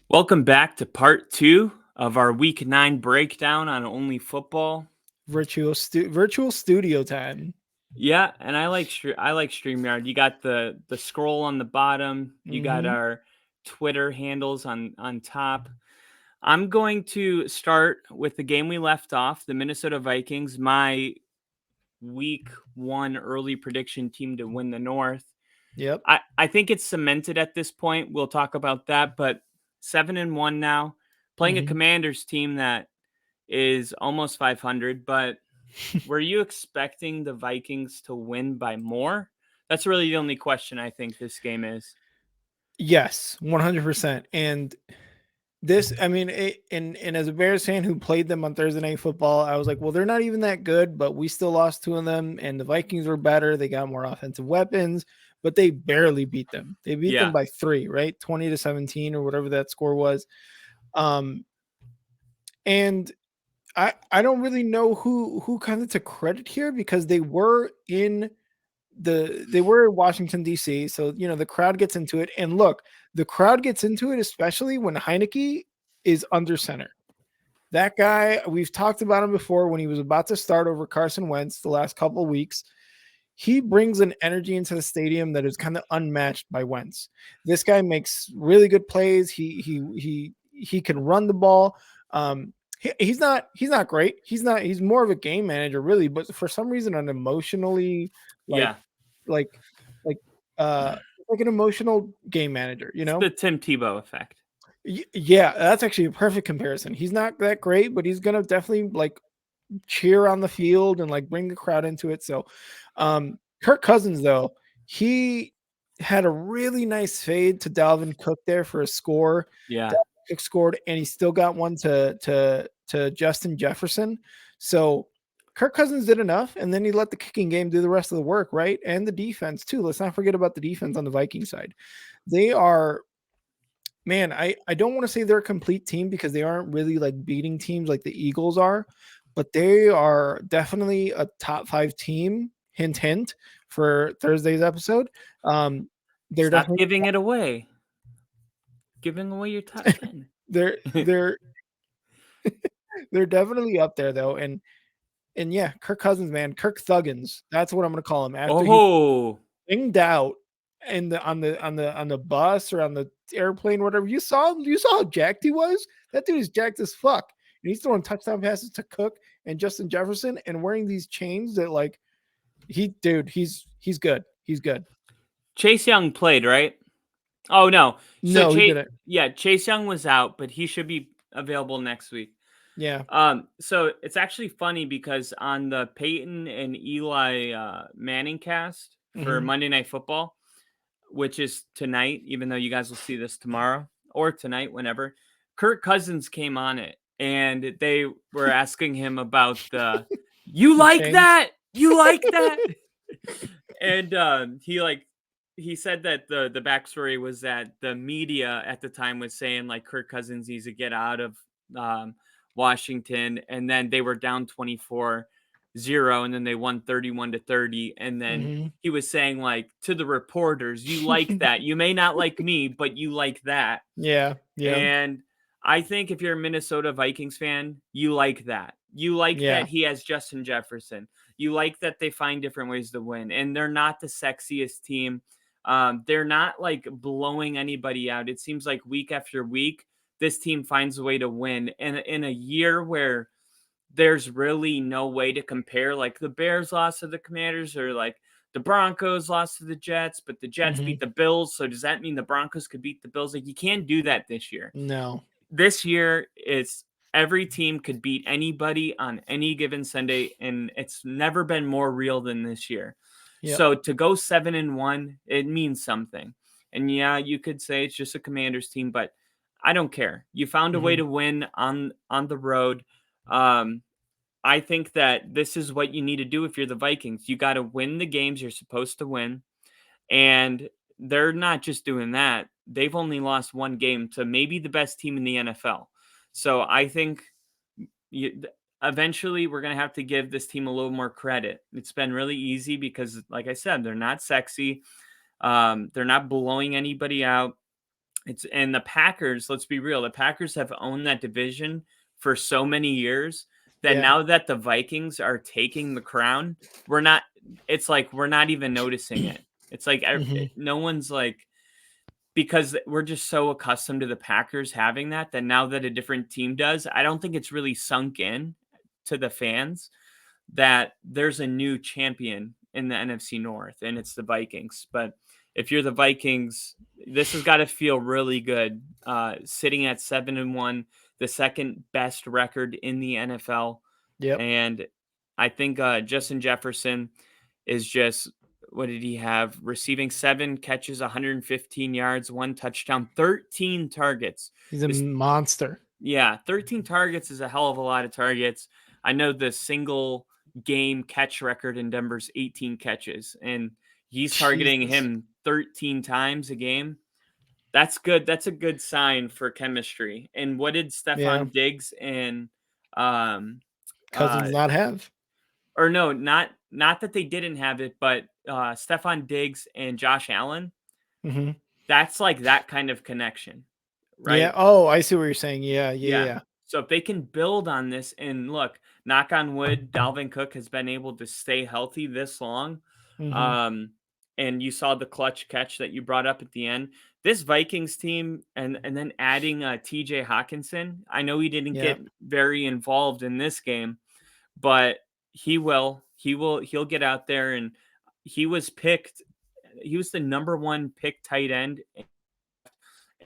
Welcome back to part two of our week 9 breakdown on Only Football. Virtual studio time. Yeah, and I like StreamYard. You got the scroll on the bottom. You got Mhm. our Twitter handles on top. I'm going to start with the game we left off, the Minnesota Vikings, my week 1 early prediction team to win the North. Yep. I think it's cemented at this point. We'll talk about that, but 7-1 now, playing a Mhm. Commanders team that is almost 500, but were you expecting the Vikings to win by more? That's really the only question I think this game is. Yes, 100%. And this, I mean, and as a Bears fan who played them on Thursday Night Football, I was like, well, they're not even that good, but we still lost two of them, and the Vikings were better. They got more offensive weapons, but they barely beat them. They beat them Yeah. by 3, right? 20-17 or whatever that score was. Um, and I don't really know who kind of to credit here because they were in Washington D.C., so the crowd gets into it. And look, the crowd gets into it, especially when Heineke is under center. That guy, we've talked about him before when he was about to start over Carson Wentz the last couple of weeks. He brings an energy into the stadium that is kind of unmatched by Wentz. This guy makes really good plays. He can run the ball. He's not great. He's more of a game manager really, but for some reason an emotionally like Yeah. like like uh like an emotional game manager, It's the Tim Tebow effect. Yeah, that's actually a perfect comparison. He's not that great, but he's gonna definitely like cheer on the field and like bring the crowd into it. So Kirk Cousins though, he had a really nice fade to Dalvin Cook there for a score. Yeah. Dalvin Cook scored, and he still got one to Justin Jefferson. So Kirk Cousins did enough, and then he let the kicking game do the rest of the work, right? And the defense too. Let's not forget about the defense on the Viking side. They are, man, I don't want to say they're a complete team because they aren't really like beating teams like the Eagles are, but they are definitely a top 5 team. Hint, hint for Thursday's episode. They're Stop definitely giving it away. Giving away your top 10. they're they're they're definitely up there though. And yeah, Kirk Cousins, man, Kirk Thuggins. That's what I'm gonna call him after he Oh, dinged out in the on the bus or on the airplane, whatever. You saw him. You saw how jacked he was. That dude is jacked as fuck, and he's throwing touchdown passes to Cook and Justin Jefferson, and wearing these chains that like he's good. He's good. Chase Young played, right? Oh no. So No, he didn't. Chase Young was out, but he should be available next week. Yeah. So it's actually funny because on the Peyton and Eli Manning cast for Hmm. Monday Night Football, which is tonight, even though you guys will see this tomorrow or tonight, whenever, Kirk Cousins came on it and they were asking him about you The like chains. that? You like that? And he said that the backstory was that the media at the time was saying like Kirk Cousins needs to get out of um, Washington, and then they were down 24-0, and then they won 31-30, and then Hmm. he was saying like to the reporters, "You like that? You may not like me, but you like that." Yeah. Yeah. And I think if you're a Minnesota Vikings fan, you like that. You like Yeah. that he has Justin Jefferson. You like that they find different ways to win, and they're not the sexiest team. They're not like blowing anybody out. It seems like week after week, this team finds a way to win. And in a year where there's really no way to compare, like the Bears lost to the Commanders or like the Broncos lost to the Jets, but the Jets Hmm. beat the Bills. So does that mean the Broncos could beat the Bills? Like you can't do that this year. No. This year, it's every team could beat anybody on any given Sunday, and it's never been more real than this year. Yep. So to go 7-1, it means something. And yeah, you could say it's just a Commanders team, but I don't care. You found a way Hmm. to win on the road. Um, I think that this is what you need to do if you're the Vikings. You got to win the games you're supposed to win. And they're not just doing that. They've only lost one game to maybe the best team in the NFL. So I think you, eventually we're going to have to give this team a little more credit. It's been really easy because, like I said, they're not sexy. They're not blowing anybody out. And the Packers, let's be real, the Packers have owned that division for so many years that Yeah. now that the Vikings are taking the crown, we're not it's like we're not even noticing it. It's like Hmm. no one's like, because we're just so accustomed to the Packers having that now that a different team does, I don't think it's really sunk in to the fans that there's a new champion in the NFC North, and it's the Vikings. But if you're the Vikings, this has got to feel really good. Sitting at 7-1, the second best record in the NFL, Yep. and I think Justin Jefferson is just, what did he have? Receiving 7 catches, 115 yards, 1 touchdown, 13 targets. He's a This monster. Yeah, 13 targets is a hell of a lot of targets. I know the single game catch record in Denver's 18 catches, and he's targeting Jesus. him 13 times a game. That's good. That's a good sign for chemistry. And what did Yeah. Stefan Diggs and um Cousins not have. or no, not that they didn't have it, but Stefan Diggs and Josh Allen, Hmm. that's like that kind of connection, Yeah. right? Oh, I see what you're saying. Yeah. Yeah. Yeah. Yeah. So if they can build on this, and look, knock on wood, Dalvin Cook has been able to stay healthy this long. Hmm. Um, and you saw the clutch catch that you brought up at the end. This Vikings team, and then adding TJ Hawkinson. I know he didn't Yeah. get very involved in this game, but he will. He'll get out there, and he was picked. He was the number one pick tight end,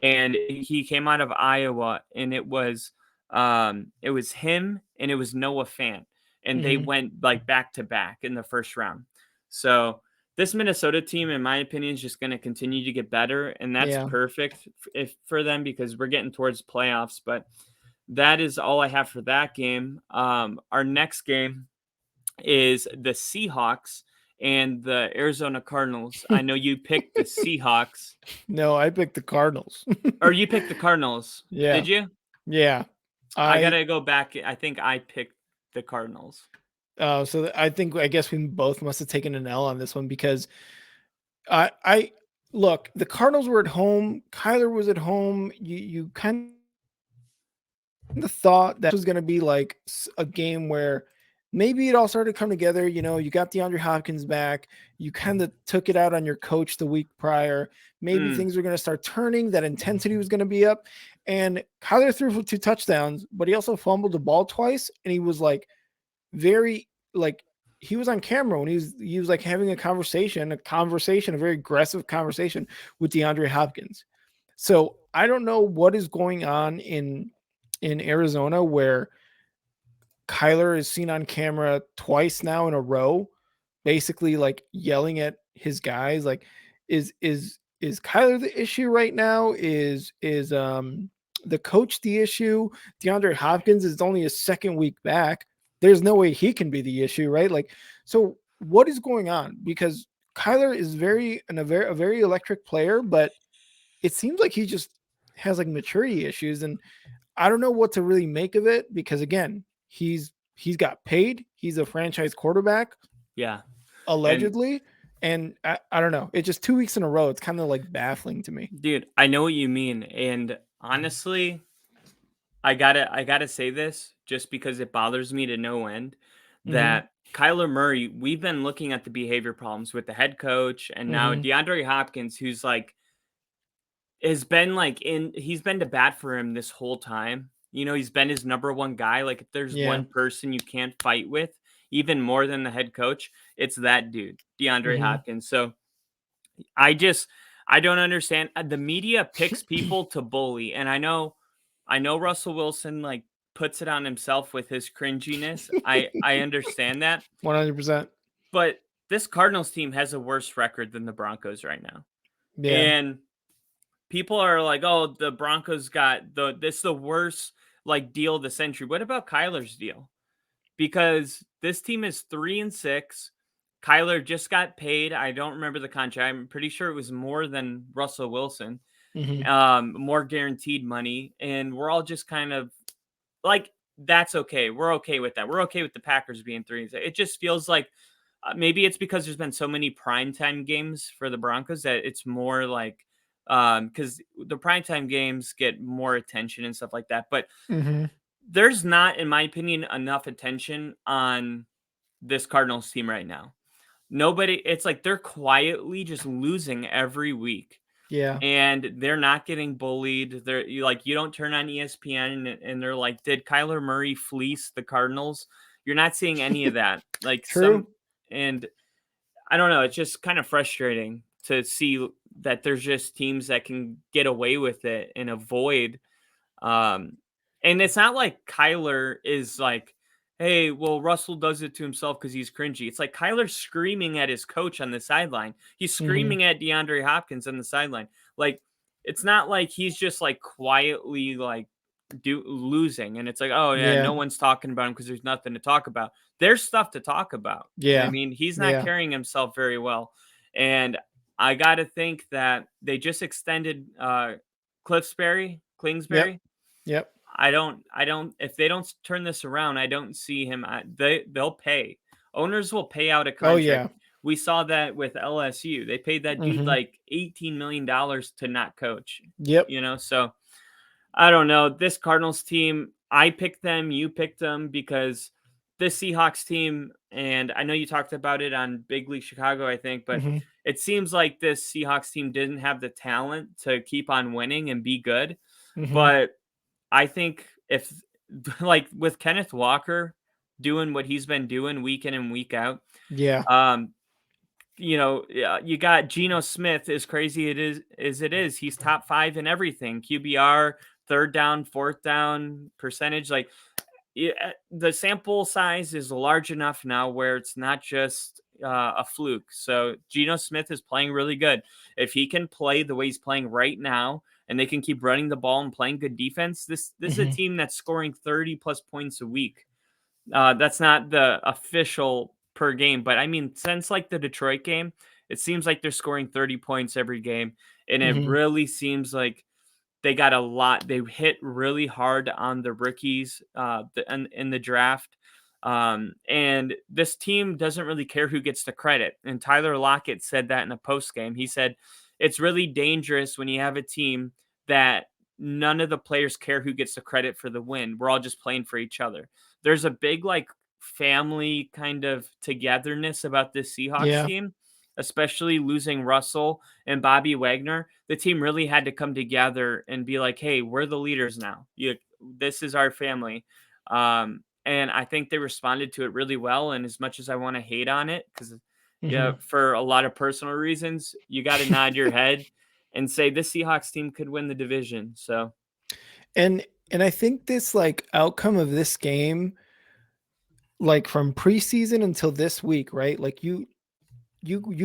and he came out of Iowa, and it was him and it was Noah Fant, and they Hmm. went like back to back in the first round. So this Minnesota team, in my opinion, is just going to continue to get better, and that's Yeah. perfect if for them, because we're getting towards playoffs. But that is all I have for that game. Our next game is the Seahawks and the Arizona Cardinals. I know you picked the Seahawks, No, I picked the Cardinals. or you picked the Cardinals. Yeah. Did you? Yeah. I I gotta go back. I think I picked the Cardinals. I guess we both must have taken an L on this one because I look, the Cardinals were at home, Kyler was at home. You kind of thought that was going to be like a game where maybe it all started to come together. You know, you got DeAndre Hopkins back. You kind of took it out on your coach the week prior. Maybe Mm, things were going to start turning. That intensity was going to be up. And Kyler threw for 2 touchdowns, but he also fumbled the ball twice. And he was like very like he was on camera when he was like having a very aggressive conversation with DeAndre Hopkins. So I don't know what is going on in Arizona where Kyler is seen on camera twice now in a row, basically like yelling at his guys. Like, is Kyler the issue right now? Is the coach the issue? DeAndre Hopkins is only his second week back. There's no way he can be the issue, right? Like, so what is going on? Because Kyler is a very electric player, but it seems like he just has like maturity issues, and I don't know what to really make of it because again, he's got paid. He's a franchise quarterback yeah, and allegedly, and I don't know. It's just 2 weeks in a row. It's kind of like baffling to me. dude, I know what you mean. And honestly, I gotta say this just because it bothers me to no end Hmm. that Kyler Murray. We've been looking at the behavior problems with the head coach, and now Hmm. DeAndre Hopkins, who's like has been like he's been to bat for him this whole time. You know, he's been his number one guy. Like, if there's Yeah. one person you can't fight with, even more than the head coach, it's that dude, DeAndre Hmm. Hopkins. So I don't understand. The media picks people to bully, and I know Russell Wilson like puts it on himself with his cringiness. I understand that, 100%. but this Cardinals team has a worse record than the Broncos right now, Yeah. and people are like, "Oh, the Broncos got the worst like deal of the century." What about Kyler's deal? Because this team is 3-6. Kyler just got paid. I don't remember the contract. I'm pretty sure it was more than Russell Wilson, Hmm. more guaranteed money, and we're all just kind of like, that's okay. We're okay with that. We're okay with the Packers being 3-6. It just feels like maybe it's because there's been so many primetime games for the Broncos that it's more like because the primetime games get more attention and stuff like that. But Mhm. there's not, in my opinion, enough attention on this Cardinals team right now. Nobody, it's like they're quietly just losing every week Yeah. and they're not getting bullied. You don't turn on ESPN and they're like, did Kyler Murray fleece the Cardinals? You're not seeing any of that. True. And I don't know, it's just kind of frustrating to see that there's just teams that can get away with it and avoid um, and it's not like Kyler is like, hey, well, Russell does it to himself because he's cringy. It's like Kyler screaming at his coach on the sideline. He's Mhm. screaming at DeAndre Hopkins on the sideline. Like, it's not like he's just like quietly like losing and it's like, oh yeah, Yeah. no one's talking about him because there's nothing to talk about. There's stuff to talk about. I Yeah. mean, he's not Yeah. carrying himself very well. And I gotta think that they just extended Yep. Kingsbury. Yep. I don't if they don't turn this around, I don't see him they'll pay. Owners will pay out a Oh contract. yeah. We saw that with LSU. They paid that dude Mhm. like $18 million to not coach. Yep. So I don't know. This Cardinals team, I picked them, you picked them because this Seahawks team, and I know you talked about it on Big League Chicago, I think, but Mhm. it seems like this Seahawks team didn't have the talent to keep on winning and be good. Mhm. But I think if like with Kenneth Walker doing what he's been doing week in and week out, Yeah. um, yeah, you got Geno Smith, as crazy it is. He's top 5 in everything. QBR, third down, fourth down percentage. Like the sample size is large enough now where it's not just a fluke. So Geno Smith is playing really good. If he can play the way he's playing right now, and they can keep running the ball and playing good defense, this is a Mhm. team that's scoring 30 plus points a week. That's not the official per game, but I mean, since like the Detroit game, it seems like they're scoring 30 points every game, and it Mhm. really seems like they got a lot. They hit really hard on the rookies in the draft. And this team doesn't really care who gets the credit. And Tyler Lockett said that in a post game. He said it's really dangerous when you have a team that none of the players care who gets the credit for the win. We're all just playing for each other. There's a big like family kind of togetherness about this Seahawks Yeah. team, especially losing Russell and Bobby Wagner. The team really had to come together and be like, "Hey, we're the leaders now. This is our family." And I think they responded to it really well. And as much as I want to hate on it, because yeah, Mhm. for a lot of personal reasons, you got to nod your head and say this Seahawks team could win the division. So And I think this like outcome of this game, like from preseason until this week, right? Like you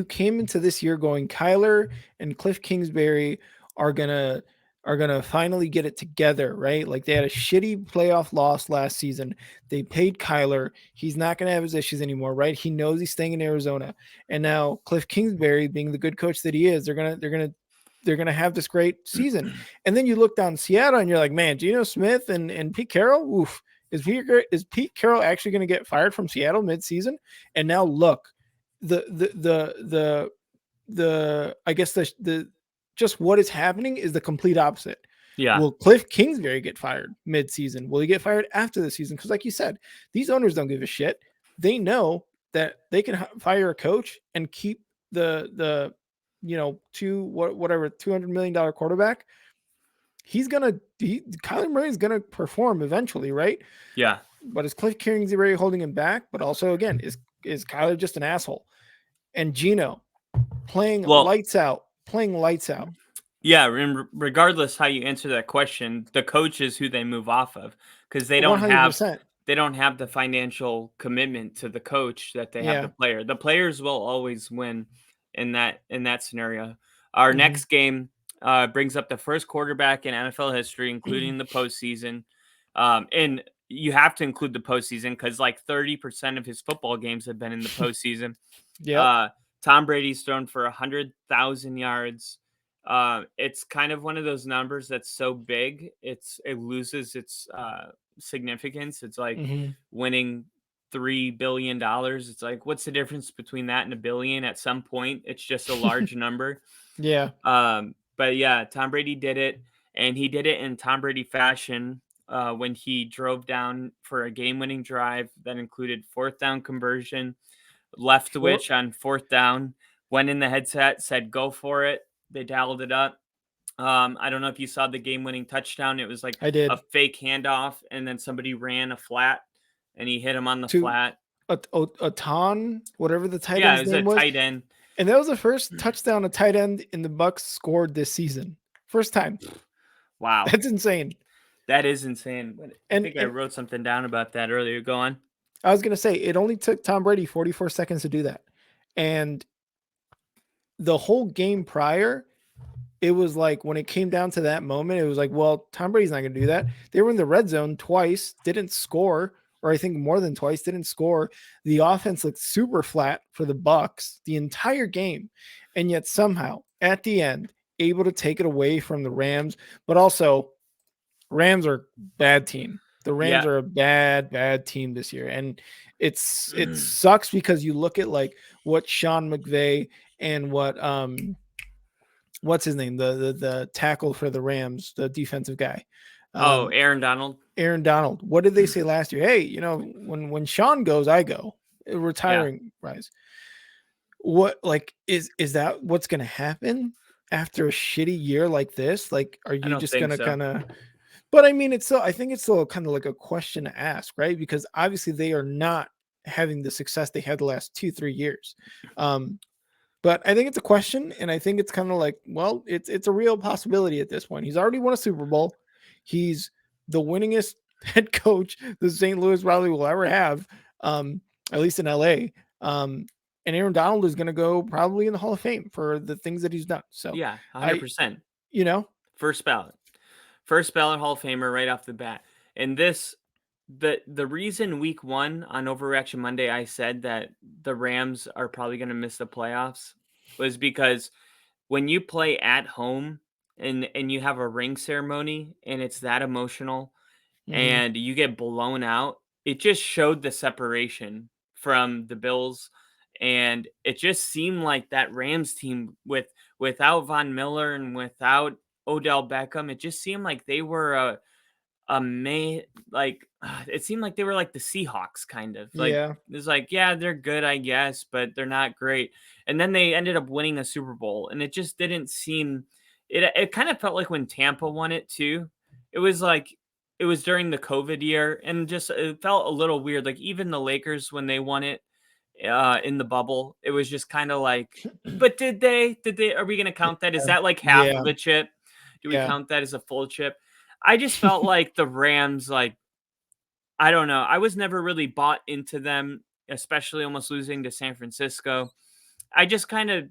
came into this year going Kyler and Cliff Kingsbury are gonna finally get it together, right? Like they had a shitty playoff loss last season. They paid Kyler. He's not gonna have his issues anymore, right? He knows he's staying in Arizona. And now Cliff Kingsbury, being the good coach that he is, they're gonna have this great season. And then you look down Seattle and you're like, man, Geno Smith and Pete Carroll, oof. Is Pete Carroll actually going to get fired from Seattle midseason? And now look, the I guess the just what is happening is the complete opposite. yeah, Will Cliff Kingsbury get fired mid-season? Will he get fired after the season? Because, like you said, these owners don't give a shit. They know that they can fire a coach and keep the whatever $200 million quarterback. Kyler Murray is gonna perform eventually, right? yeah. But is Cliff Kingsbury holding him back? But also, again, is Kyler just an asshole? And Geno Well, playing lights out. yeah. Regardless how you answer that question, the coach is who they move off of because they don't have 100%. the financial commitment to the coach that they have the Yeah. player. The players will always win in that scenario. Our Mhm. next game brings up the first quarterback in NFL history, including the postseason. And you have to include the postseason because like 30% of his football games have been in the postseason. Yep. Uh, Tom Brady's thrown for 100,000 yards. It's kind of one of those numbers that's so big, it loses its significance. It's like Mhm. winning $3 billion. It's like, what's the difference between that and a billion? At some point, it's just a large number. Yeah. Um, But yeah, Tom Brady did it, and he did it in Tom Brady fashion when he drove down for a game-winning drive that included fourth down conversion, left Sure. switch on fourth down, went in the headset, said go for it. They dialed it up. I don't know if you saw the game-winning touchdown. It was like I a did. fake handoff, and then somebody ran a flat, and he hit him on the To flat. a ton, whatever the tight Yeah, it end's was a name was, tight end. and that was the first touchdown a tight end in the Bucks scored this season. First time. Wow, That's insane. that is insane. I And think I and wrote something down about that earlier. Go on. I was gonna say it only took Tom Brady 44 seconds to do that. And the whole game prior, it was like when it came down to that moment, it was like, well, Tom Brady's not gonna do that. They were in the red zone twice, didn't score, or I think more than twice, didn't score. The offense looked super flat for the Bucks the entire game, and yet somehow at the end, able to take it away from the Rams, but also Rams are a bad team. The Rams Yeah. are a bad team this year. And it sucks because you look at like what Sean McVay and what's his name? The tackle for the Rams, the defensive guy. Oh, Um, Aaron Donald. Aaron Donald. What did they say last year? Hey, when Sean goes, I go. Yeah, Retiring rise. What like is that what's gonna happen after a shitty year like this? Like, are I you don't just think gonna so. kind of but I mean, I think it's still kind of like a question to ask, right? Because obviously they are not having the success they had the last 2-3 years. Um, but I think it's a question, and I think it's kind of like, well, it's a real possibility at this point. He's already won a Super Bowl. He's the winningest head coach the St. Louis probably will ever have, at least in LA. And Aaron Donald is going to go probably in the Hall of Fame for the things that he's done. So Yeah, I, 100%. you know, First ballot. First ballot Hall of Famer right off the bat. And this the reason week 1 on Overreaction Monday I said that the Rams are probably going to miss the playoffs was because when you play at home and you have a ring ceremony and it's that emotional mhm, and you get blown out, it just showed the separation from the Bills. And it just seemed like that Rams team without Von Miller and without Odell Beckham, it just seemed like they were a may like it seemed like they were like the Seahawks kind of like yeah, it's like yeah they're good I guess but they're not great and then they ended up winning a Super Bowl and it just didn't seem it kind of felt like when Tampa won it too. It was like it was during the COVID year and just it felt a little weird like even the Lakers when they won it in the bubble it was just kind of like but did they are we going to count that is that like half yeah, of a chip, do we yeah. count that as a full chip? I just felt like the Rams, like, I don't know. I was never really bought into them, especially almost losing to San Francisco. I just kind of,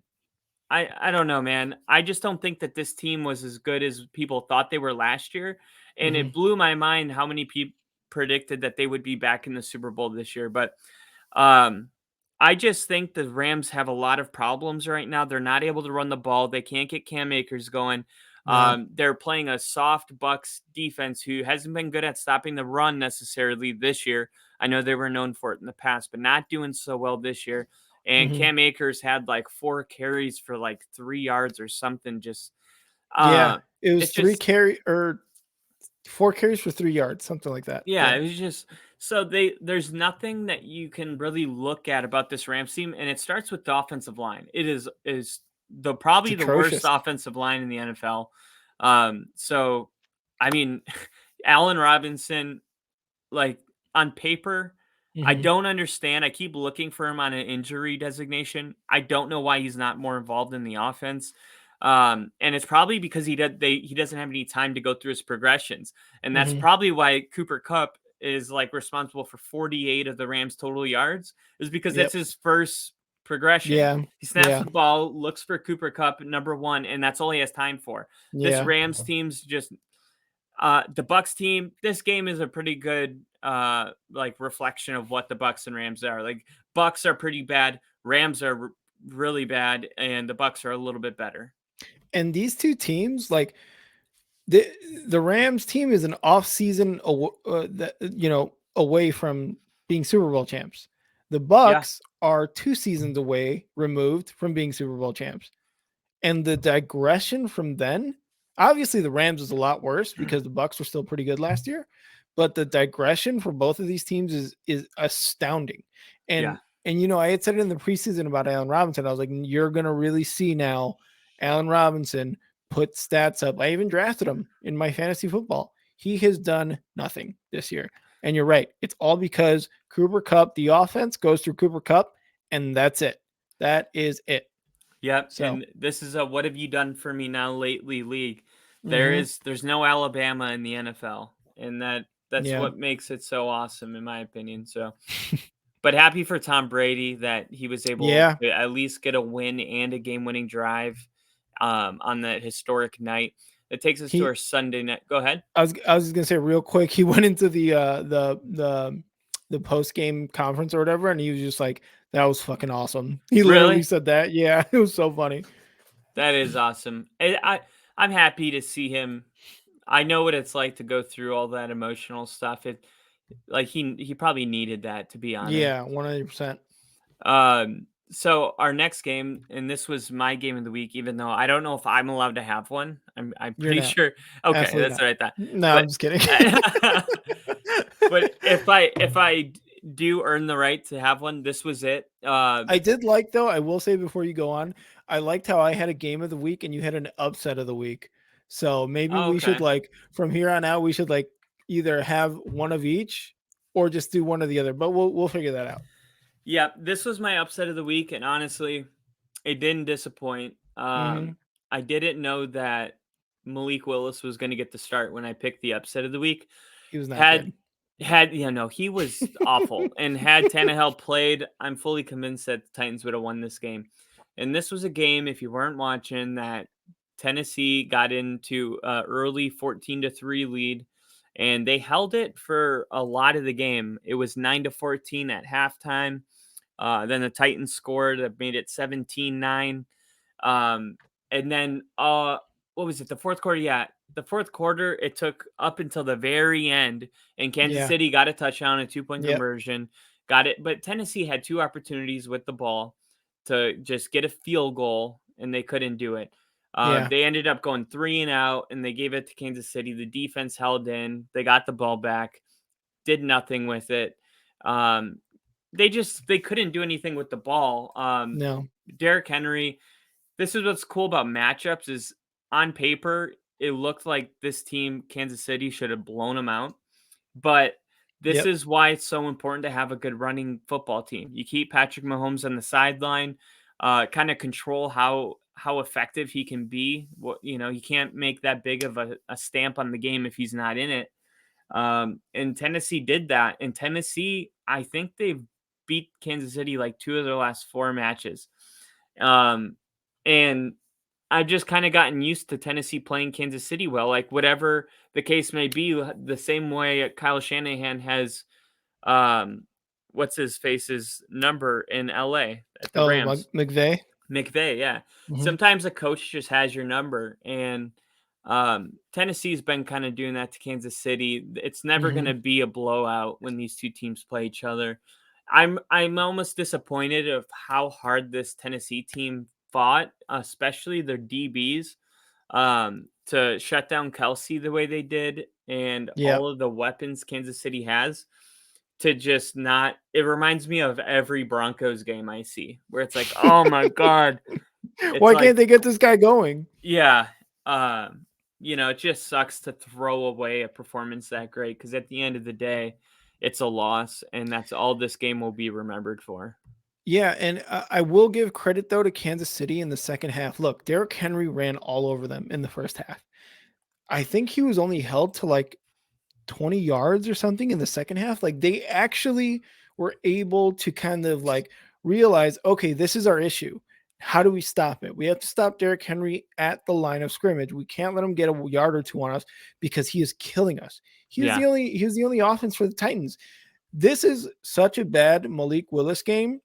I don't know, man. I just don't think that this team was as good as people thought they were last year. And Mhm. it blew my mind how many people predicted that they would be back in the Super Bowl this year. But um, I just think the Rams have a lot of problems right now. They're not able to run the ball. They can't get Cam Akers going. Yeah. They're playing a soft Bucks defense who hasn't been good at stopping the run necessarily this year. I know they were known for it in the past, but not doing so well this year. And Mhm. Cam Akers had like 4 carries for like 3 yards or something. Just Yeah, it was it's 3 just carry or 4 carries for 3 yards, something like that. yeah, Yeah. it was just so there's nothing that you can really look at about this Rams team, and it starts with the offensive line. It is the It's probably the worst atrocious. offensive line in the NFL. So I mean, Allen Robinson, like on paper, I Mhm. don't understand. I keep looking for him on an injury designation. I don't know why he's not more involved in the offense. And it's probably because he doesn't have any time to go through his progressions. And that's Mhm. probably why Cooper Cup is like responsible for 48 of the Rams total yards, is because that's Yep. his first progression. Yeah. He snaps Yeah. the ball, looks for Cooper Cup number 1, and that's all he has time for. This Yeah. Rams team's just the Bucks team, this game is a pretty good like reflection of what the Bucks and Rams are. Like Bucks are pretty bad, Rams are really bad, and the Bucks are a little bit better. And these 2 teams, like, the the Rams team is an off-season away from being Super Bowl champs. The Yeah. Bucks are 2 seasons away removed from being Super Bowl champs. And the digression from then, obviously the Rams is a lot worse because the Bucks were still pretty good last year, but the digression for both of these teams is astounding. Yeah. And I had said it in the preseason about Allen Robinson. I was like, you're gonna really see now Allen Robinson put stats up. I even drafted him in my fantasy football. He has done nothing this year. And you're right. It's all because Cooper Kupp, the offense goes through Cooper Kupp, and that's it. That is it. Yep. So And this is a what have you done for me now lately league. mhm. There's no Alabama in the NFL. And that's Yeah. what makes it so awesome in my opinion. So but happy for Tom Brady that he was able Yeah. to at least get a win and a game-winning drive on that historic night. It takes us to He our Sunday night. Go ahead. I was just gonna say real quick, he went into the post game conference or whatever, and he was just like, "That was fucking awesome." He literally Really? said that. Yeah, it was so funny. That is awesome. I'm happy to see him. I know what it's like to go through all that emotional stuff. It like he probably needed that to be honest. Yeah, 100%. So our next game, and this was my game of the week, even though I don't know if I'm allowed to have one. I'm You're pretty not. sure. Okay, Absolutely that's not. what I thought. No, But I'm just kidding. but if I do earn the right to have one, this was it. I did like though, I will say before you go on, I liked how I had a game of the week and you had an upset of the week. So maybe Oh, we should okay. like from here on out we should like either have one of each or just do one or the other, but we'll figure that out. Yeah, this was my upset of the week, and honestly, it didn't disappoint. Mhm. I didn't know that Malik Willis was going to get the start when I picked the upset of the week. He was not Had good. no, he was awful. And had Tannehill played, I'm fully convinced that the Titans would have won this game. And this was a game, if you weren't watching, that Tennessee got into early 14-3 lead, and they held it for a lot of the game. It was 9-14 at halftime. Then the Titans scored that made it 17-9. And then what was it? The fourth quarter, yeah. The fourth quarter, it took up until the very end, and Kansas Yeah. City got a touchdown, a 2-point Yep. conversion, got it. But Tennessee had two opportunities with the ball to just get a field goal, and they couldn't do it. Yeah. They ended up going 3-and-out, and they gave it to Kansas City. The defense held in. They got the ball back, did nothing with it. Um, they couldn't do anything with the ball. No. Derrick Henry, this is what's cool about matchups is on paper it looked like this team Kansas City should have blown them out, but this Yep. is why it's so important to have a good running football team. You keep Patrick Mahomes on the sideline, kind of control how effective he can be. What you can't make that big of a stamp on the game if he's not in it. And Tennessee did that. And Tennessee, I think they've beat Kansas City like two of their last four matches. Um, and I've just kind of gotten used to Tennessee playing Kansas City well, like whatever the case may be, the same way Kyle Shanahan has, um, what's his face's number in LA at the Oh, Rams. McVay. McVay, yeah. Mhm. Sometimes a coach just has your number, and Tennessee's been kind of doing that to Kansas City. It's never going to Mhm. be a blowout when these two teams play each other. I'm almost disappointed of how hard this Tennessee team fought, especially their DBs, to shut down Kelsey the way they did, and Yep. all of the weapons Kansas City has to just not it reminds me of every Broncos game I see where it's like, "Oh my god." It's Why like, can't they get this guy going? yeah, it just sucks to throw away a performance that great because at the end of the day, it's a loss, and that's all this game will be remembered for. Yeah, and I will give credit though to Kansas City in the second half. Look, Derrick Henry ran all over them in the first half. I think he was only held to like 20 yards or something in the second half. Like they actually were able to kind of like realize, okay, this is our issue. How do we stop it? We have to stop Derrick Henry at the line of scrimmage. We can't let him get a yard or two on us because he is killing us. Yeah. He was the only offense for the Titans. This is such a bad Malik Willis game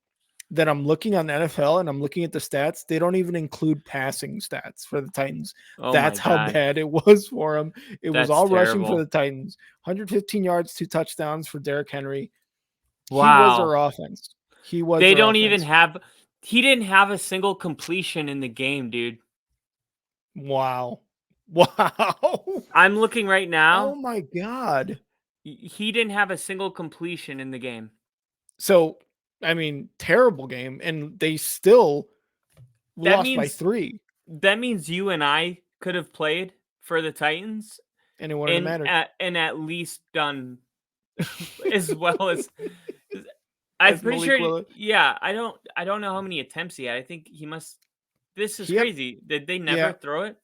that I'm looking on NFL and I'm looking at the stats. They don't even include passing stats for the Titans. Oh my That's how god. bad it was for him. It was That's all rushing for terrible. the Titans. 115 yards, 2 touchdowns for Derrick Henry. He was Wow. their offense. He was They their don't even offense. have he didn't have a single completion in the game, dude. Wow. Wow. I'm looking right Oh now. my god. He didn't have a single completion in the game. So, I mean, terrible game, and they still That lost by means 3, that means you and I could have played for the Titans and it wouldn't have and mattered. at least done as well as I'm As pretty Malik sure. Willis. Yeah, I don't know how many attempts he had. I think he must. This is He had crazy. Did they Yeah, never throw it?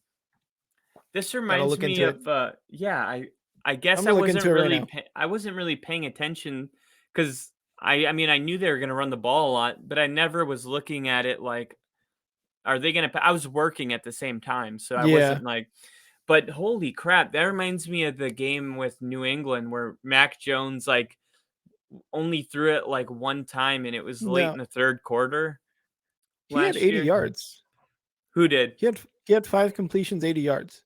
This gotta reminds look me into it. of yeah. I I'm guess gonna look into it right now. I wasn't really paying attention because I mean I knew they were gonna run the ball a lot, but I never was looking at it like are they gonna? I was working at the same time, so I Yeah. wasn't like. But holy crap, that reminds me of the game with New England where Mac Jones like only threw it like one time, and it was late in No, the third quarter he had last 80 year. yards. Who did? He had 5 completions, 80 yards.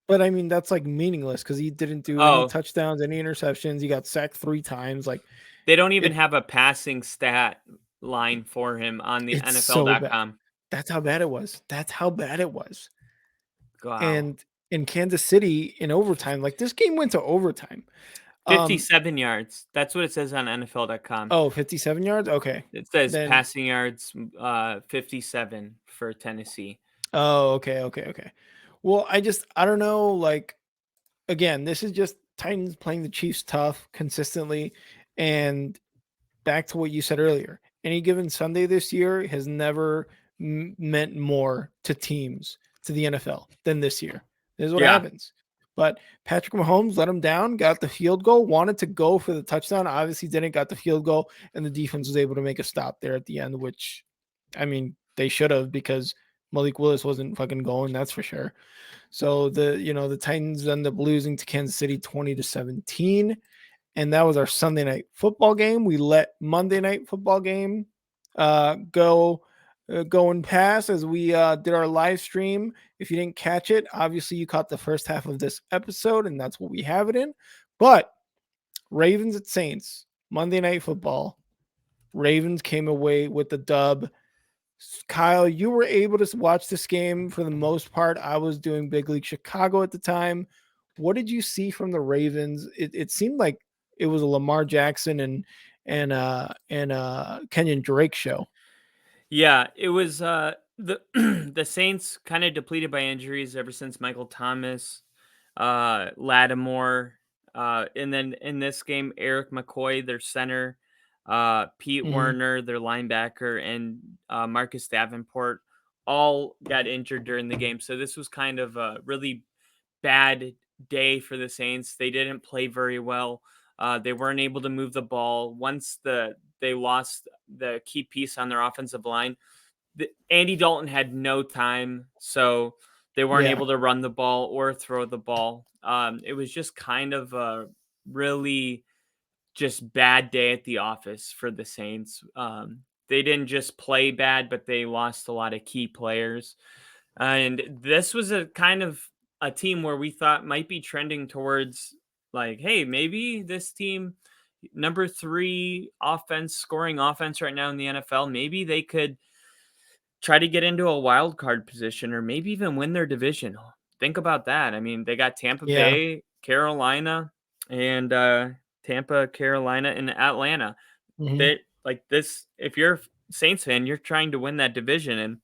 But I mean, that's like meaningless because he didn't do any Oh, touchdowns, any interceptions. He got sacked 3 times. Like they don't even it, have a passing stat line for him on the it's so bad. NFL.com. That's how bad it was. That's how bad it was. Wow. And in Kansas City in overtime, like this game went to overtime. Um, 57 yards. That's what it says on NFL.com. oh, 57 yards. Okay. It says Then, passing yards 57 for Tennessee. oh, okay. Okay. Okay. Well, I don't know. Like, again, this is just Titans playing the Chiefs tough consistently. And back to what you said earlier, any given Sunday this year has never meant more to teams, to the NFL, than this year. This is what Yeah. happens. But Patrick Mahomes let him down, got the field goal, wanted to go for the touchdown, obviously didn't, got the field goal, and the defense was able to make a stop there at the end, which, I mean, they should have because Malik Willis wasn't fucking going, that's for sure. So the Titans end up losing to Kansas City 20-17, and that was our Sunday night football game. We let Monday night football game go and pass as we did our live stream. If you didn't catch it, obviously you caught the first half of this episode, and that's what we have it in. But Ravens at Saints, Monday night football. Ravens came away with the dub. Kyle, you were able to watch this game for the most part. I was doing Big League Chicago at the time. What did you see from the Ravens? It seemed like it was a Lamar Jackson and Kenyon Drake show. Yeah, it was the the Saints kind of depleted by injuries ever since Michael Thomas, Lattimore, and then in this game Eric McCoy, their center, Pete Mhm. Werner, their linebacker, and Marcus Davenport all got injured during the game. So this was kind of a really bad day for the Saints. They didn't play very well. They weren't able to move the ball. Once they lost the key piece on their offensive line, Andy Dalton had no time, so they weren't Yeah. able to run the ball or throw the ball. It was just kind of a really just bad day at the office for the Saints. They didn't just play bad, but they lost a lot of key players. And this was a kind of a team where we thought might be trending towards like, hey, maybe this team, number 3 scoring offense right now in the NFL, maybe they could try to get into a wild card position or maybe even win their division. Think about that. I mean, they got Tampa Yeah. Bay, Carolina, and Tampa, Carolina, and Atlanta. Mhm. That like this, if you're a Saints fan, you're trying to win that division, and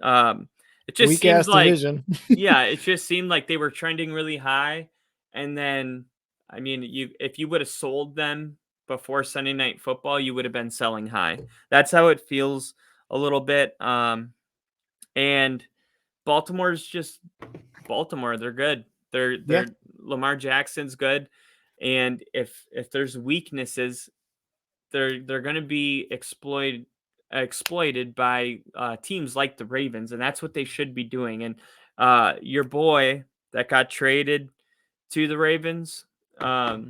um, it just Weak seems ass like, division. yeah, it just seemed like they were trending really high, and then, I mean, if you would have sold them before Sunday Night Football, you would have been selling high. That's how it feels a little bit. And Baltimore's just Baltimore. They're good. Yeah. They're Lamar Jackson's good, and if there's weaknesses, they're going to be exploited by teams like the Ravens, and that's what they should be doing. And your boy that got traded to the Ravens, Oh,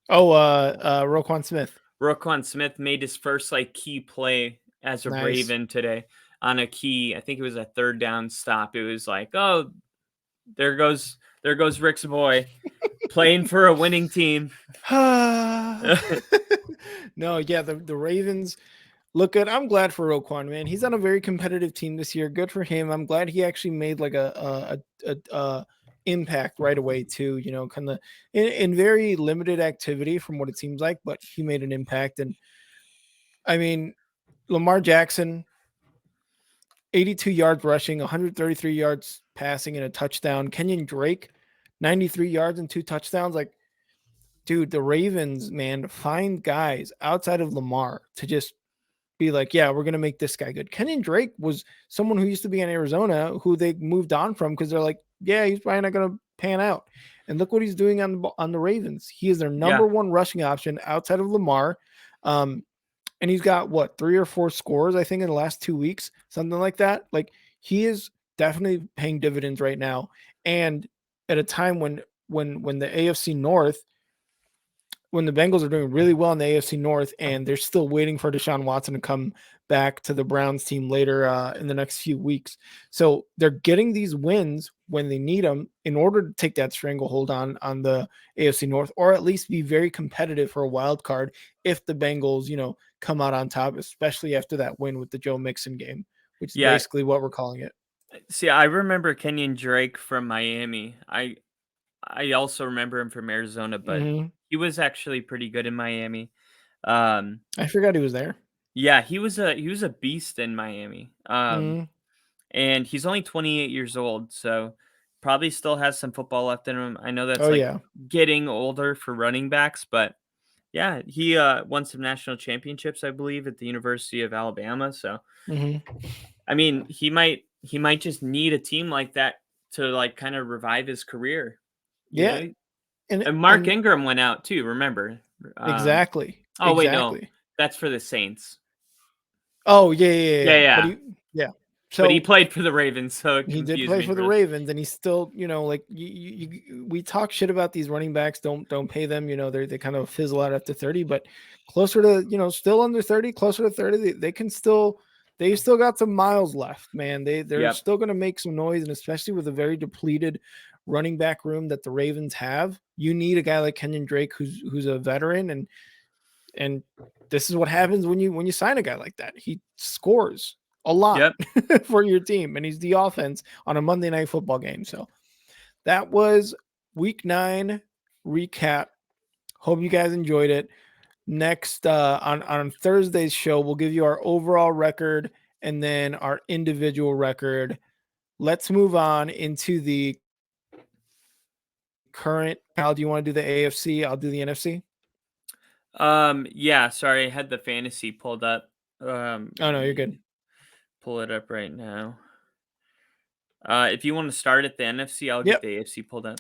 Roquan Smith. Roquan Smith made his first like key play as a Nice. Raven today on a key. I think it was a third down stop. It was like, oh, there goes Rick's boy playing for a winning team. No, yeah, the Ravens. look good. I'm glad for Roquan, man. He's on a very competitive team this year. Good for him. I'm glad he actually made like a impact right away too. You know, kind of in very limited activity from what it seems like, but he made an impact. And I mean, Lamar Jackson, 82 yards rushing, 133 yards passing, and a touchdown. Kenyon Drake, 93 yards and 2 touchdowns. Like, dude, the Ravens, man, find guys outside of Lamar to just be like, yeah, we're gonna make this guy good. Kenyon Drake was someone who used to be in Arizona, who they moved on from because they're like, yeah, he's probably not gonna pan out. And look what he's doing on the Ravens. He is their Yeah. number one rushing option outside of Lamar. Um, and he's got what 3 or 4 scores, I think, in the last 2 weeks, something like that. Like he is definitely paying dividends right now. And at a time when the AFC North, when the Bengals are doing really well in the AFC North, and they're still waiting for Deshaun Watson to come back to the Browns team later in the next few weeks. So they're getting these wins when they need them in order to take that stranglehold on the AFC North, or at least be very competitive for a wild card if the Bengals, come out on top, especially after that win with the Joe Mixon game, which is Yeah. basically what we're calling it. See, I remember Kenyon Drake from Miami. I also remember him from Arizona, but Hmm. he was actually pretty good in Miami. Um, I forgot he was there. yeah, he was a beast in Miami. Hmm. And he's only 28 years old, so probably still has some football left in him. I know that's Oh like yeah. getting older for running backs, but yeah, he won some national championships, I believe, at the University of Alabama. So Hmm. I mean, he might just need a team like that to like kind of revive his career, you Yeah. know? And And Mark and Ingram went out too, remember? Um, exactly. oh wait, no, Exactly. that's for the Saints. Oh, yeah, yeah, yeah, Yeah, yeah. But yeah. yeah. But he So played for the Ravens, so it he did confused play me for the for Ravens, and he's still, like we talk shit about these running backs. Don't pay them. They kind of fizzle out after 30, but closer to still under 30, closer to 30, they can still they still got some miles left, man. They're Yep, still gonna make some noise, and especially with a very depleted running back room that the Ravens have, you need a guy like Kenyon Drake who's a veteran, and this is what happens when you sign a guy like that. He scores a lot yep. for your team, and he's the offense on a Monday night football game. So that was week 9 recap. Hope you guys enjoyed it. Next on Thursday's show, we'll give you our overall record and then our individual record. Let's move on into the current. Al, do you want to do the AFC? I'll do the NFC. Yeah, sorry, I had the fantasy pulled up. Oh Let no, you're good. me pull it up right now. If you want to start at the NFC, I'll get Yep. the AFC pulled up.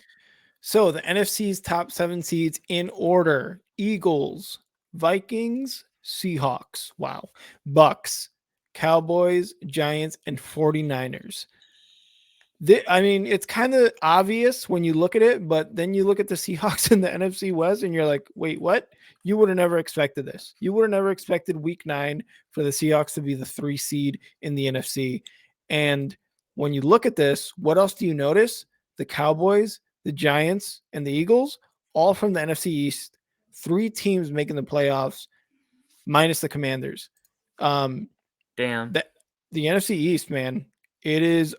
So the NFC's top 7 seeds in order: Eagles, Vikings, Seahawks. Wow. Bucks, Cowboys, Giants, and 49ers. I mean, it's kind of obvious when you look at it, but then you look at the Seahawks in the NFC West and you're like, wait, what? You would have never expected this. You would have never expected week 9 for the Seahawks to be the 3 seed in the NFC. And when you look at this, what else do you notice? The Cowboys, the Giants, and the Eagles, all from the NFC East. 3 teams making the playoffs, minus the Commanders. Um, Damn. the NFC East, man, it is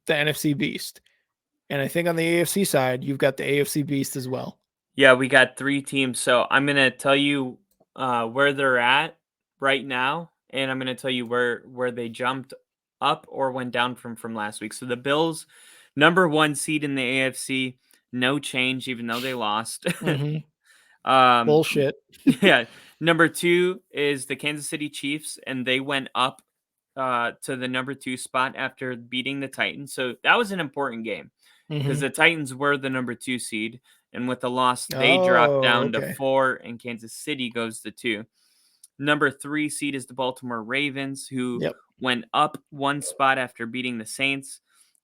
the NFC Beast. And I think on the AFC side, you've got the AFC Beast as well. Yeah, we got 3 teams, so I'm gonna tell you, where they're at right now, and I'm gonna tell you where they jumped up or went down from last week. So the Bills, number 1 seed in the AFC, no change even though they lost. Mm-hmm. Um, Bullshit. yeah, number 2 is the Kansas City Chiefs, and they went up, to the number 2 spot after beating the Titans, so that was an important game because Mm-hmm. the Titans were the number 2 seed, and with the loss, they dropped Oh, down to okay. 4, and Kansas City goes to 2. Number 3 seed is the Baltimore Ravens, who Yep. went up 1 spot after beating the Saints.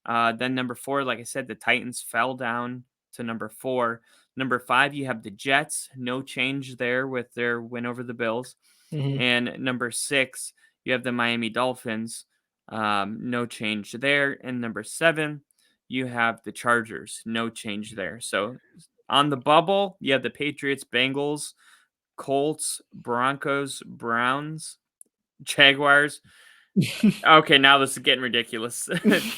Then number 4, like I said, the Titans fell down to number 4. Number 5, you have the Jets, no change there with their win over the Bills. Mm-hmm. And number 6, you have the Miami Dolphins, no change there. And number 7, you have the Chargers, no change there. So on the bubble, you have the Patriots, Bengals, Colts, Broncos, Browns. Jaguars. Okay, now this is getting ridiculous. It's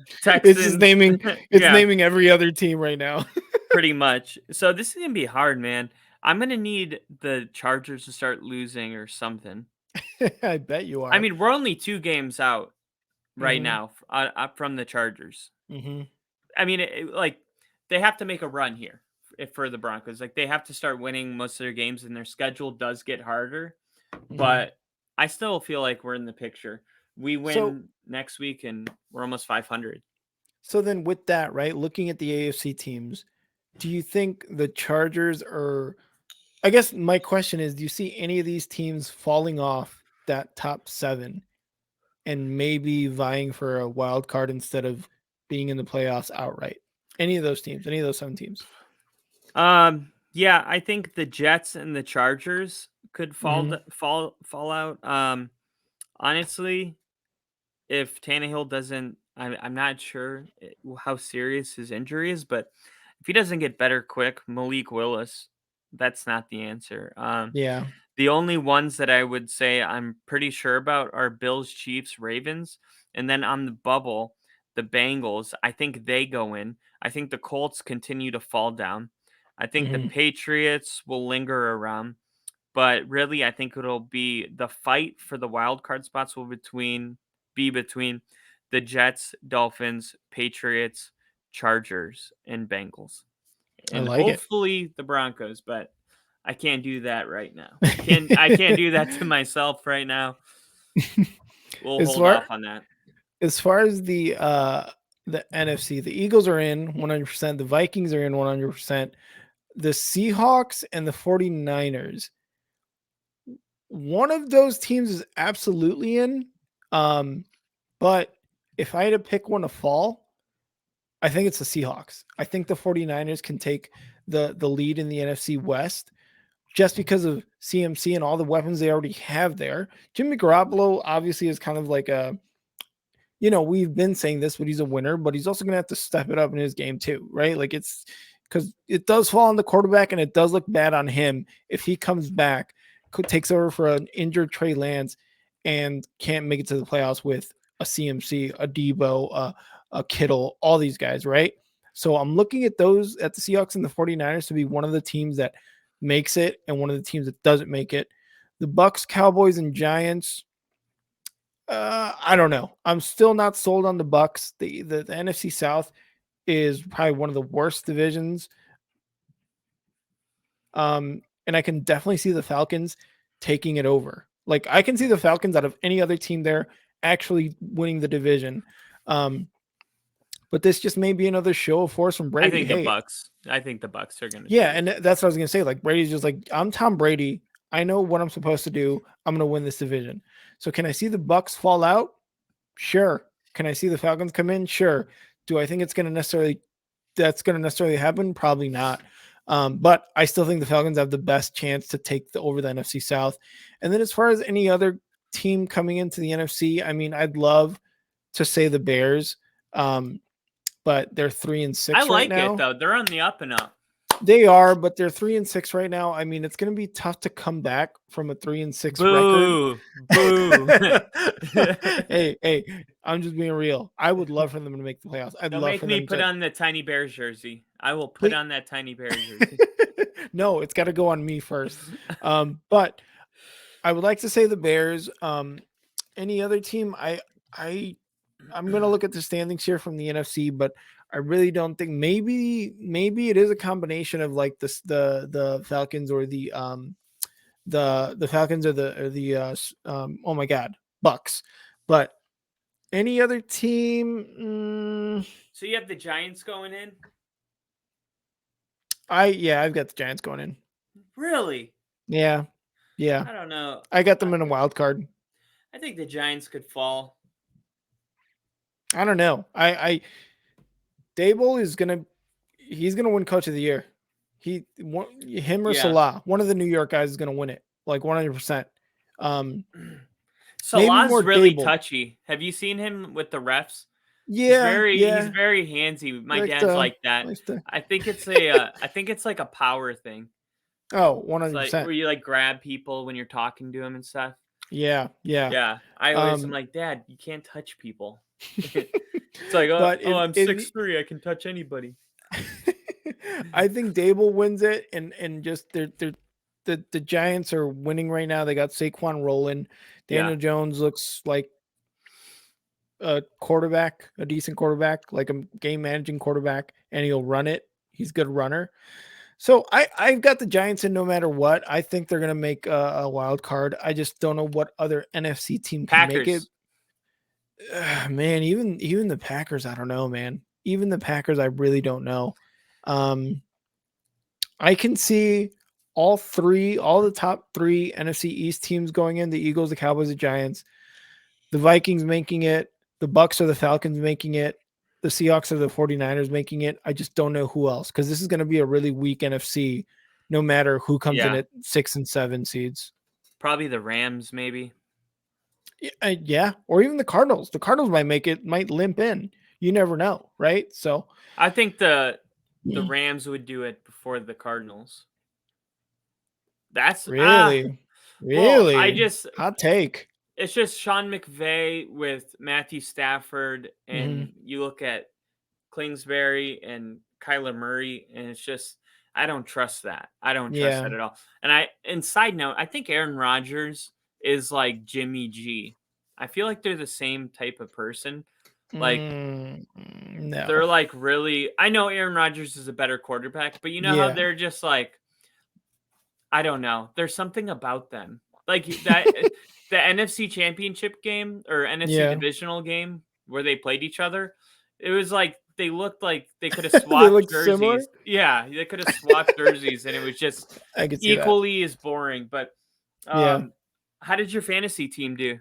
just Texans. naming it's Yeah, naming every other team right now. pretty much. So this is gonna be hard, man. I'm gonna need the Chargers to start losing or something. I bet you I are. mean, we're only 2 games out right Mhm, now from the Chargers. mhm, I mean, like, they have to make a run here for the Broncos. Like, they have to start winning most of their games, and their schedule does get harder. mhm. But I still feel like we're in the picture. We So win next week, and we're almost 500. so then with that, right, looking at the AFC teams, do you think the Chargers are I guess my question is, do you see any of these teams falling off that top 7 and maybe vying for a wild card instead of being in the playoffs outright? Any of those teams, any of those 7 teams? Yeah, I think the Jets and the Chargers could Mhm, fall out. Honestly, if Tannehill doesn't, I'm not sure how serious his injury is, but if he doesn't get better quick, Malik Willis, that's not the answer. yeah, The only ones that I would say I'm pretty sure about are Bills, Chiefs, Ravens, and then on the bubble, the Bengals. I think they go in. I think the Colts continue to fall down. I think the mhm, Patriots will linger around, but really, I think it'll be the fight for the wild card spots will between the Jets, Dolphins, Patriots, Chargers, and Bengals, I and like it. hopefully the Broncos. But I can't do that right now. I can't do that to myself right now. We'll As hold far off on that. as far as the NFC, the Eagles are in 100%, the Vikings are in 100%, the Seahawks and the 49ers. One of those teams is absolutely in. Um, but if I had to pick one to fall, I think it's the Seahawks. I think the 49ers can take the lead in the NFC West just because of CMC and all the weapons they already have there. Jimmy Garoppolo obviously is kind of like a we've been saying this, but he's a winner, but he's also going to have to step it up in his game too, right? Like it's because it does fall on the quarterback and it does look bad on him if he comes back, takes over for an injured Trey Lance and can't make it to the playoffs with a CMC, a Debo, a Kittle, all these guys, right? So I'm looking at at the Seahawks and the 49ers to be one of the teams that makes it and one of the teams that doesn't make it. The Bucks, Cowboys, and Giants, I don't know. I'm still not sold on the Bucks. The NFC South is probably one of the worst divisions. And I can definitely see the Falcons taking it over. Like I can see the Falcons out of any other team there actually winning the division. Um, but this just may be another show of force from I Brady. think the Hey, Bucks. I think the Bucks are going to yeah, take and it. that's what I was gonna say. Like Brady's just like, I'm Tom Brady. I know what I'm supposed to do. I'm gonna win this division. So can I see the Bucks fall out? Sure. Can I see the Falcons come in? Sure. Do I think it's going to necessarily happen? Probably not. But I still think the Falcons have the best chance to take over the NFC South. And then as far as any other team coming into the NFC, I mean, I'd love to say the Bears, but they're three and I six right like it now. though. They're on the up and up. They are, but they're 3 and 6 right now. I mean, it's going to be tough to come back from a 3 and 6 record. Boo, boo. Hey, I'm just being real. I would love for them to make the playoffs. I'd Don't love make for me them put to on the Tiny Bears jersey. I will put please. on that Tiny Bears jersey. No, it's got to go on me first. But I would like to say the Bears. Any other team? I'm gonna look at the standings here from the NFC, but I really don't think maybe it is a combination of like the Falcons or the Falcons oh my god, Bucks. But any other team, So you have the Giants going in? I've got the Giants going in. Really? Yeah. Yeah. I don't know. I got them in a wild card. I think the Giants could fall. I don't know. I Dable he's gonna win Coach of the Year. Him or Yeah. Salah, one of the New York guys is gonna win it, like 100%. Maybe Salah's more really Dable. touchy. Have you seen him with the refs? Yeah, He's very handsy. My dad's like that. Likes to, I think it's like a power thing. oh, It's like 100%. where you like grab people when you're talking to them and stuff. Yeah, yeah. Yeah, I always am Um, like, "Dad, you can't touch people." It's like, "Oh, but oh, if I'm if 6'3", I can touch anybody." I think Dable wins it, and just the Giants are winning right now. They got Saquon rolling. Yeah, Daniel Jones looks like a quarterback, a decent quarterback, like a game managing quarterback, and he'll run it. He's a good runner. So I've got the Giants in no matter what. I think they're gonna make a wild card. I just don't know what other NFC team can make it. Packers. Man, even the Packers, I don't know, man. Even the Packers, I really don't know. Um, I can see all the top three NFC East teams going in: the Eagles, the Cowboys, the Giants, the Vikings making it, the Bucks or the Falcons making it, the Seahawks or the 49ers making it. I just don't know who else, because this is going to be a really weak NFC, no matter who comes in Yeah, at 6 and 7 seeds. probably the Rams, maybe. Yeah, or even the Cardinals. The Cardinals might make it, might limp in. You never know, right? So, I think the Rams would do it before the Cardinals. That's really, well, I really just hot take. it's just Sean McVay with Matthew Stafford, Hmm. and you look at Kingsbury and Kyler Murray, and it's just I don't trust that. I don't trust Yeah. that at all. And side note, I think Aaron Rodgers is like Jimmy G. I feel like they're the same type of person. Like No. they're like really I know Aaron Rodgers is a better quarterback, but you know how Yeah. they're just like I don't know. There's something about them. Like that the NFC championship game or NFC Yeah. divisional game where they played each other, it was like they looked like they could have They swapped look similar. jerseys. Yeah, they could have swapped jerseys and it was just I could see that. equally as boring. But Yeah. how did your fantasy team do?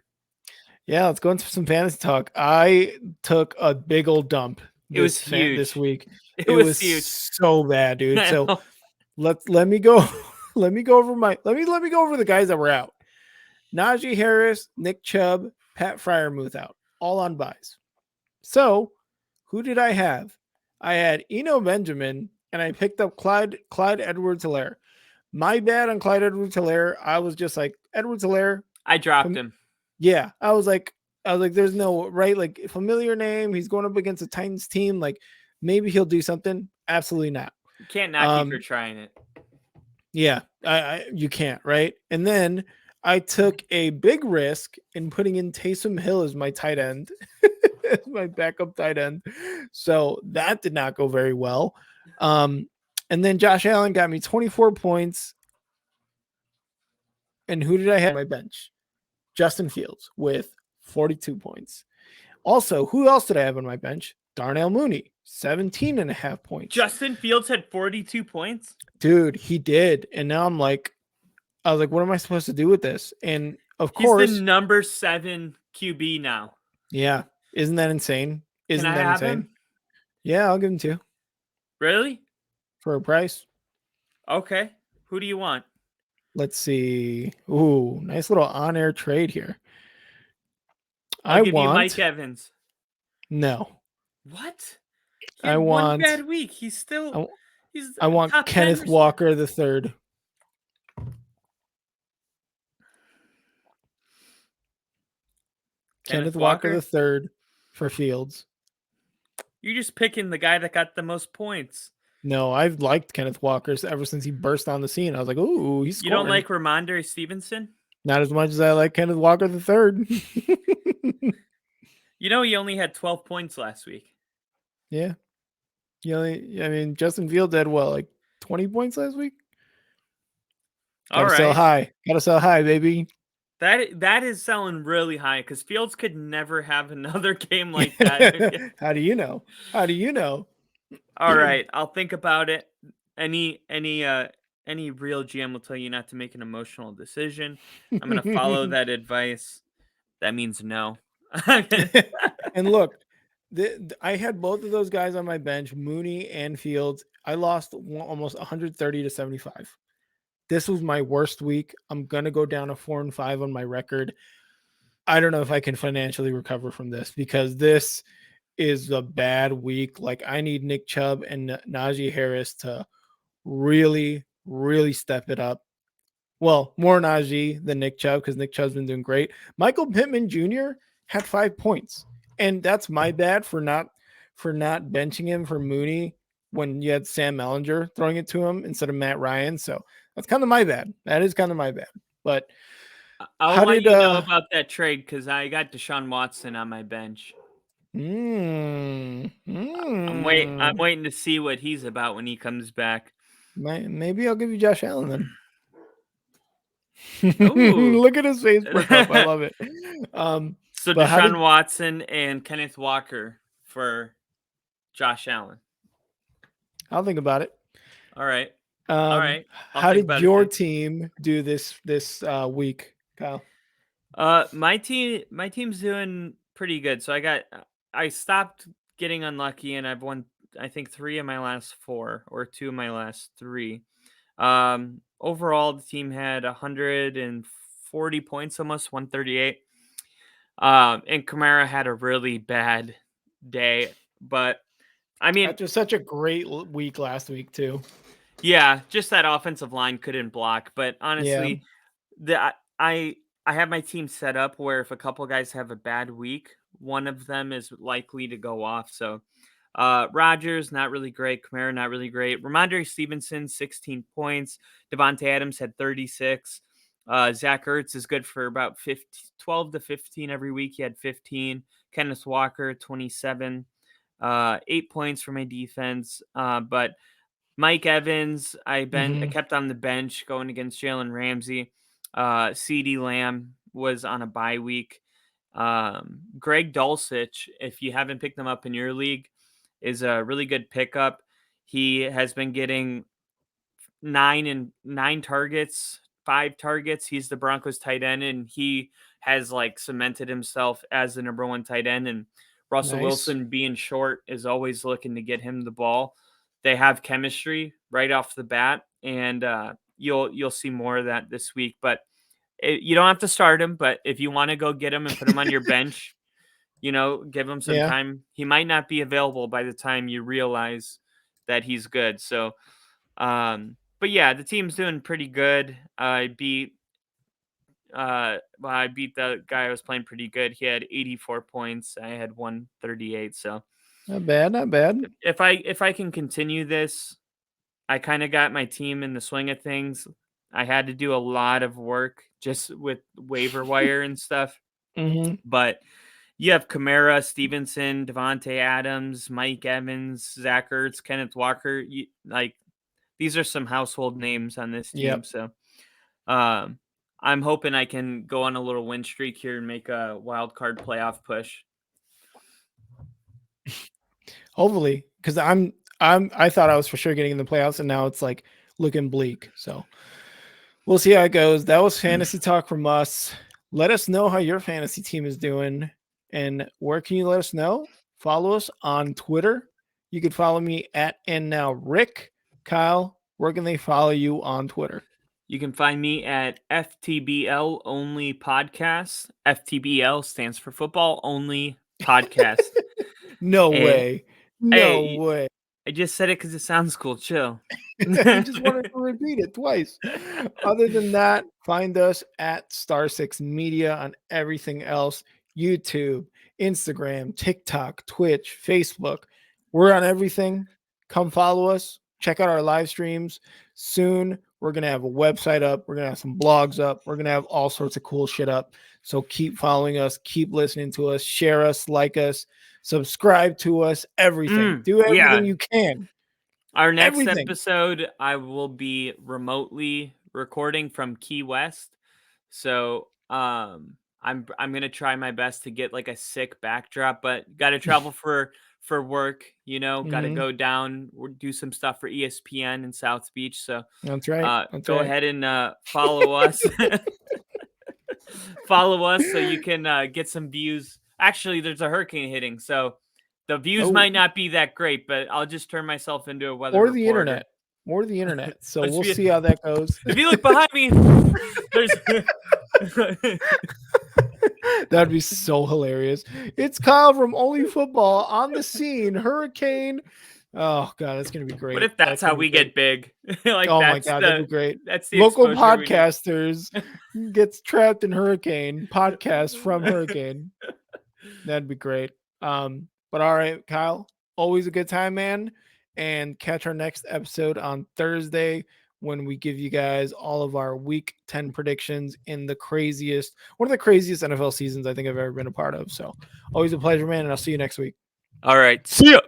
Yeah, let's go into some fantasy talk. I took a big old dump It was this huge. week. It It was was huge. so bad, dude. I So know. let me go let me go over my let me go over the guys that were out. Najee Harris, Nick Chubb, Pat Fryermuth out, all on buys. So who did I have? I had Eno Benjamin, and I picked up Clyde Edwards-Helaire. My bad on Clyde Edwards-Helaire. I was just like, Edwards-Helaire. I dropped him. Yeah, I was like, there's no right, like, familiar name. He's going up against a Titans team. Like, maybe he'll do something. Absolutely not. You can't knock you for Um, trying it. yeah, I you can't, right? And then I took a big risk in putting in Taysom Hill as my tight end, as my backup tight end. So that did not go very well. Um, and then Josh Allen got me 24 points. And who did I have on my bench? Justin Fields with 42 points. Also, who else did I have on my bench? Darnell Mooney, 17 and a half points. Justin Fields had 42 points. Dude, he did. And now I was like, what am I supposed to do with this? And of He's the course, number 7 QB now. yeah, isn't that insane? Can Isn't I that have insane? him? Yeah, I'll give him to you Really? for a price. Okay. Who do you want? Let's see. Ooh, nice little on-air trade here. I'll I give you Mike want Evans. no. What? He I had one want bad week. He's I, still he's I want top 10 Kenneth Walker the third. Kenneth Kenneth Walker the Walker. third for Fields. You're just picking the guy that got the most points. No, I've liked Kenneth Walker ever since he burst on the scene. I was like, ooh, he's You don't scoring. like Ramondre Stevenson? Not as much as I like Kenneth Walker the third. You know he only had 12 points last week. Yeah. I mean, Justin Fields had what, like 20 points last week? All Gotta sell right. high. Gotta sell high, baby. That is selling really high because Fields could never have another game like that. How do you know? How do you know? All right, I'll think about it. Any real GM will tell you not to make an emotional decision. I'm gonna follow that advice. That means no. And look, I had both of those guys on my bench, Mooney and Fields. I lost almost 130 to 75. This was my worst week. I'm gonna go down a 4-5 on my record. I don't know if I can financially recover from this, because this is a bad week. Like, I need Nick Chubb and Najee Harris to really, really step it up. Well, more Najee than Nick Chubb because Nick Chubb's been doing great. Michael Pittman Jr. had 5 points, and that's my bad for not benching him for Mooney when you had Sam Ellinger throwing it to him instead of Matt Ryan. So that's kind of my bad. That is kind of my bad. But I'll how let did you know about that trade because I got Deshaun Watson on my bench. I'm waiting to see what he's about when he comes back. maybe I'll give you Josh Allen then. Ooh. Look at his face perk up. I love it. So but how Deshaun did- Watson and Kenneth Walker for Josh Allen. I'll think about it. All right. All right. How did your team do this week, Kyle? My team's doing pretty good. So I stopped getting unlucky and I've won I think 3 of my last 4 or 2 of my last 3. Overall the team had 140 points, almost 138. And Kamara had a really bad day, but I mean, after such a great week last week too. Yeah, just that offensive line couldn't block. But honestly, I have my team set up where if a couple guys have a bad week, one of them is likely to go off. So Rodgers, not really great. Kamara, not really great. Ramondre Stevenson, 16 points. Devontae Adams had 36. Zach Ertz is good for about 12 to 15 every week. He had 15. Kenneth Walker, 27. 8 points for my defense. But Mike Evans, I kept on the bench going against Jalen Ramsey. CeeDee Lamb was on a bye week. Greg Dulcich, if you haven't picked him up in your league, is a really good pickup. He has been getting 9 targets, 5 targets. He's the Broncos tight end, and he has like cemented himself as the number 1 tight end. And Russell Wilson being short is always looking to get him the ball. They have chemistry right off the bat, and you'll see more of that this week. But you don't have to start him. But if you want to go get him and put him on your bench, give him some time. He might not be available by the time you realize that he's good. So, but yeah, the team's doing pretty good. I beat the guy I was playing pretty good. He had 84 points. I had 138. So. Not bad. If I can continue this, I kind of got my team in the swing of things. I had to do a lot of work just with waiver wire and stuff. But you have Kamara, Stevenson, Devontae Adams, Mike Evans, Zach Ertz, Kenneth Walker. These are some household names on this team. So I'm hoping I can go on a little win streak here and make a wild card playoff push. Hopefully, because I thought I was for sure getting in the playoffs, and now it's like looking bleak. So we'll see how it goes. That was fantasy talk from us. Let us know how your fantasy team is doing, and where can you let us know? Follow us on Twitter. You can follow me at @andnowrick. Kyle, where can they follow you on Twitter? You can find me at FTBL Only Podcast. FTBL stands for Football Only Podcast. No way. I just said it because it sounds cool. Chill. I just wanted to repeat it twice. Other than that, find us at Star6 Media on everything else. YouTube, Instagram, TikTok, Twitch, Facebook. We're on everything. Come follow us. Check out our live streams. Soon, we're going to have a website up. We're going to have some blogs up. We're going to have all sorts of cool shit up. So keep following us. Keep listening to us. Share us. Like us. Subscribe to us. Everything. Do everything you can. Our next episode, I will be remotely recording from Key West. So I'm going to try my best to get like a sick backdrop, but got to travel for work, got to go down, do some stuff for ESPN in South Beach. So that's right. Go ahead and follow us. Follow us so you can get some views. Actually, there's a hurricane hitting, so the views might not be that great, but I'll just turn myself into a weather reporter. the internet. So we'll see how that goes. If you look behind me, there's that'd be so hilarious. It's Kyle from Only Football on the scene. Hurricane Oh god, that's gonna be great. What if that's how we get big? Like Oh my that's god, that'd be great. the Local exposure we need. podcasters gets trapped in hurricane. Podcast from hurricane. That'd be great. But all right, Kyle, always a good time, man. And catch our next episode on Thursday when we give you guys all of our week 10 predictions in one of the craziest NFL seasons I think I've ever been a part of. So always a pleasure, man. And I'll see you next week. All right. See ya.